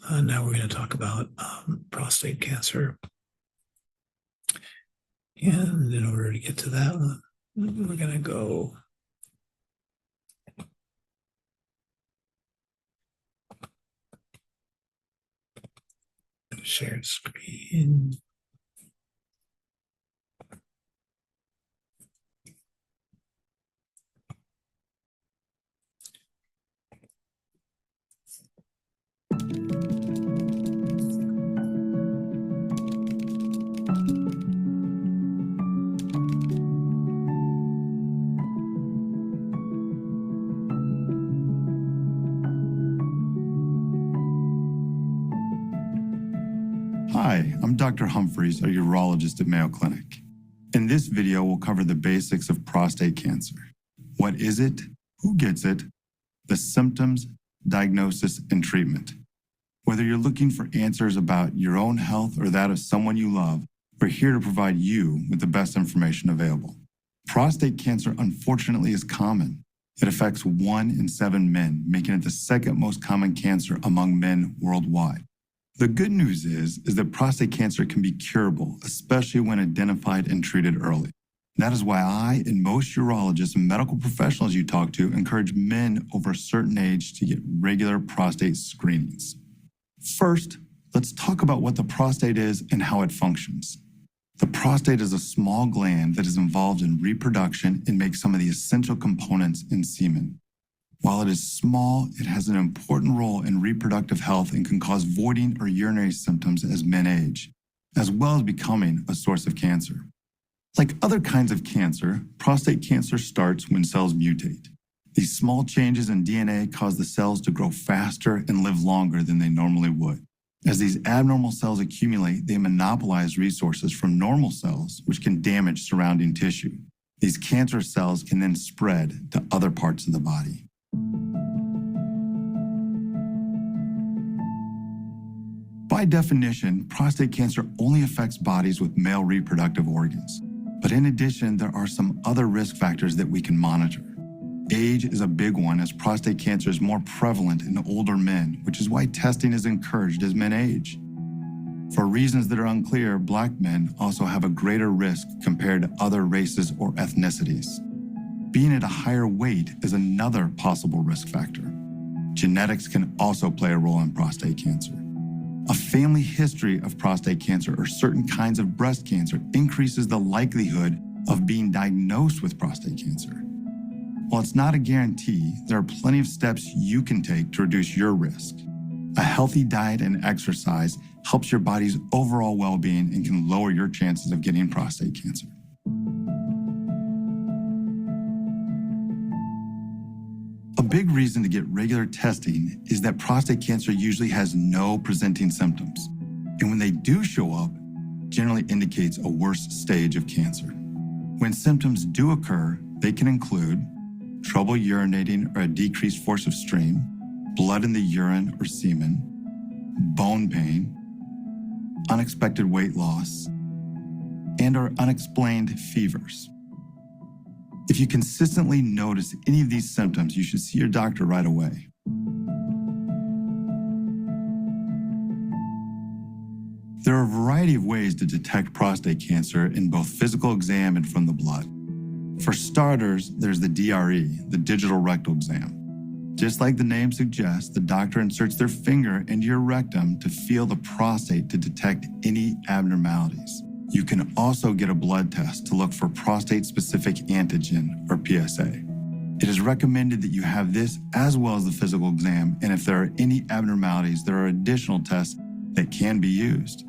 Now we're going to talk about prostate cancer. And in order to get to that one, we're going to go shared screen.
Hi, I'm Dr. Humphreys, a urologist at Mayo Clinic. In this video, we'll cover the basics of prostate cancer. What is it? Who gets it? The symptoms, diagnosis, and treatment. Whether you're looking for answers about your own health or that of someone you love, we're here to provide you with the best information available. Prostate cancer, unfortunately, is common. It affects 1 in 7 men, making it the second most common cancer among men worldwide. The good news is that prostate cancer can be curable, especially when identified and treated early. That is why I and most urologists and medical professionals you talk to encourage men over a certain age to get regular prostate screenings. First, let's talk about what the prostate is and how it functions. The prostate is a small gland that is involved in reproduction and makes some of the essential components in semen. While it is small, it has an important role in reproductive health and can cause voiding or urinary symptoms as men age, as well as becoming a source of cancer. Like other kinds of cancer, prostate cancer starts when cells mutate. These small changes in DNA cause the cells to grow faster and live longer than they normally would. As these abnormal cells accumulate, they monopolize resources from normal cells, which can damage surrounding tissue. These cancer cells can then spread to other parts of the body. By definition, prostate cancer only affects bodies with male reproductive organs. But in addition, there are some other risk factors that we can monitor. Age is a big one, as prostate cancer is more prevalent in older men, which is why testing is encouraged as men age. For reasons that are unclear, Black men also have a greater risk compared to other races or ethnicities. Being at a higher weight is another possible risk factor. Genetics can also play a role in prostate cancer. A family history of prostate cancer or certain kinds of breast cancer increases the likelihood of being diagnosed with prostate cancer. While it's not a guarantee, there are plenty of steps you can take to reduce your risk. A healthy diet and exercise helps your body's overall well-being and can lower your chances of getting prostate cancer. A big reason to get regular testing is that prostate cancer usually has no presenting symptoms, and when they do show up, generally indicates a worse stage of cancer. When symptoms do occur, they can include trouble urinating or a decreased force of stream, blood in the urine or semen, bone pain, unexpected weight loss, and/or unexplained fevers. If you consistently notice any of these symptoms, you should see your doctor right away. There are a variety of ways to detect prostate cancer in both physical exam and from the blood. For starters, there's the DRE, the digital rectal exam. Just like the name suggests, the doctor inserts their finger into your rectum to feel the prostate to detect any abnormalities. You can also get a blood test to look for prostate-specific antigen, or PSA. It is recommended that you have this as well as the physical exam, and if there are any abnormalities, there are additional tests that can be used.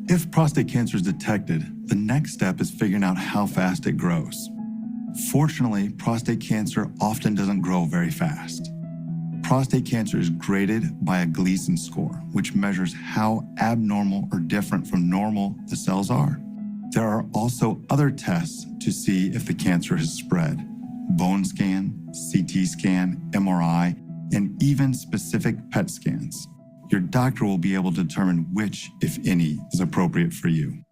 If prostate cancer is detected, the next step is figuring out how fast it grows. Fortunately, prostate cancer often doesn't grow very fast. Prostate cancer is graded by a Gleason score, which measures how abnormal or different from normal the cells are. There are also other tests to see if the cancer has spread: bone scan, CT scan, MRI, and even specific PET scans. Your doctor will be able to determine which, if any, is appropriate for you.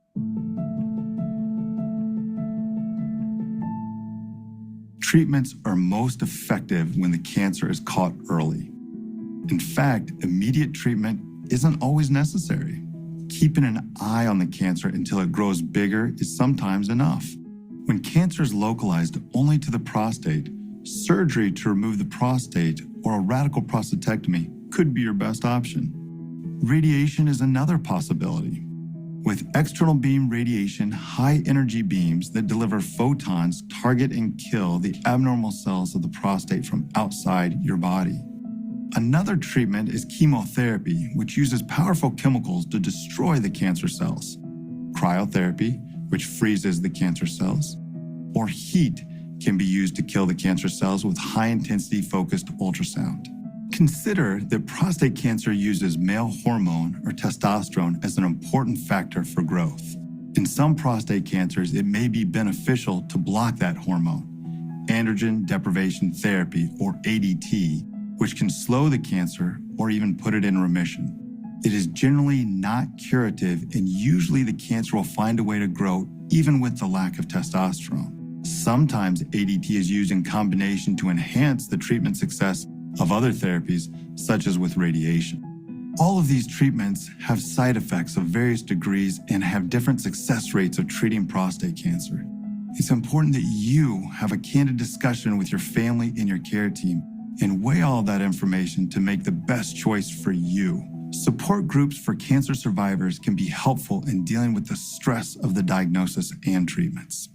Treatments are most effective when the cancer is caught early. In fact, immediate treatment isn't always necessary. Keeping an eye on the cancer until it grows bigger is sometimes enough. When cancer is localized only to the prostate, surgery to remove the prostate or a radical prostatectomy could be your best option. Radiation is another possibility. With external beam radiation, high-energy beams that deliver photons target and kill the abnormal cells of the prostate from outside your body. Another treatment is chemotherapy, which uses powerful chemicals to destroy the cancer cells. Cryotherapy, which freezes the cancer cells, or heat can be used to kill the cancer cells with high-intensity focused ultrasound. Consider that prostate cancer uses male hormone or testosterone as an important factor for growth. In some prostate cancers, it may be beneficial to block that hormone. Androgen deprivation therapy, or ADT, which can slow the cancer or even put it in remission. It is generally not curative, and usually the cancer will find a way to grow even with the lack of testosterone. Sometimes ADT is used in combination to enhance the treatment success of other therapies, such as with radiation. All of these treatments have side effects of various degrees and have different success rates of treating prostate cancer. It's important that you have a candid discussion with your family and your care team and weigh all that information to make the best choice for you. Support groups for cancer survivors can be helpful in dealing with the stress of the diagnosis and treatments.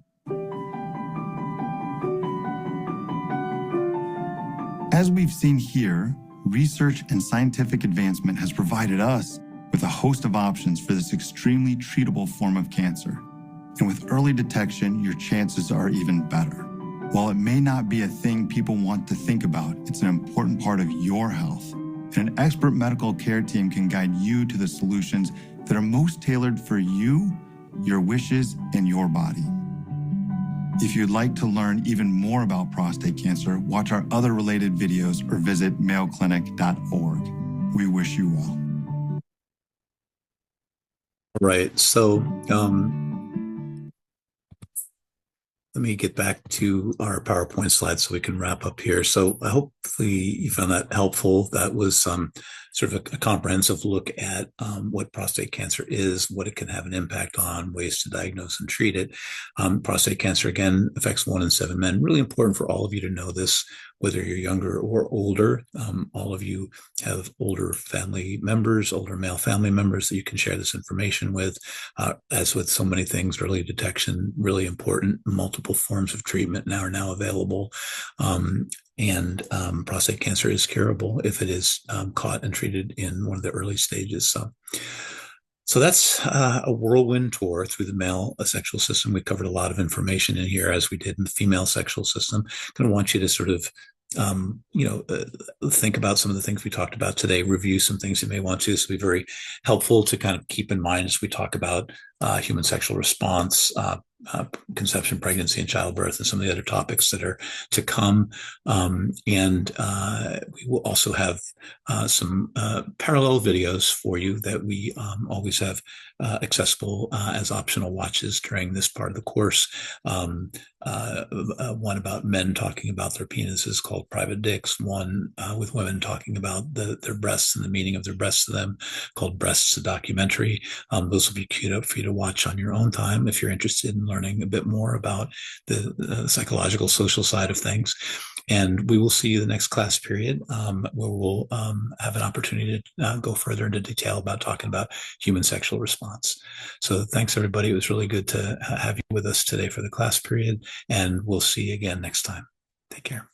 As we've seen here, research and scientific advancement has provided us with a host of options for this extremely treatable form of cancer. And with early detection, your chances are even better. While it may not be a thing people want to think about, it's an important part of your health. And an expert medical care team can guide you to the solutions that are most tailored for you, your wishes, and your body. If you'd like to learn even more about prostate cancer, watch our other related videos or visit mayoclinic.org. We wish you well.
Right. So let me get back to our PowerPoint slide so we can wrap up here. So hopefully you found that helpful. That was sort of a comprehensive look at what prostate cancer is, what it can have an impact on, ways to diagnose and treat it. Prostate cancer, again, affects 1 in 7 men. Really important for all of you to know this, whether you're younger or older. All of you have older family members, older male family members that you can share this information with. As with so many things, early detection, really important. Multiple forms of treatment are now available. And prostate cancer is curable if it is caught and treated in one of the early stages. So that's a whirlwind tour through the male sexual system. We covered a lot of information in here, as we did in the female sexual system. Going to want you to sort of think about some of the things we talked about today, review some things you may want to. This will be very helpful to kind of keep in mind as we talk about human sexual response, conception, pregnancy, and childbirth, and some of the other topics that are to come. And we will also have some parallel videos for you that we always have accessible as optional watches during this part of the course. One about men talking about their penises called Private Dicks, one with women talking about their breasts and the meaning of their breasts to them called Breasts, a Documentary. Those will be queued up for you to watch on your own time if you're interested in learning a bit more about the psychological, social side of things. And we will see you the next class period where we'll have an opportunity to go further into detail about talking about human sexual response. So thanks, everybody. It was really good to have you with us today for the class period, and we'll see you again next time. Take care.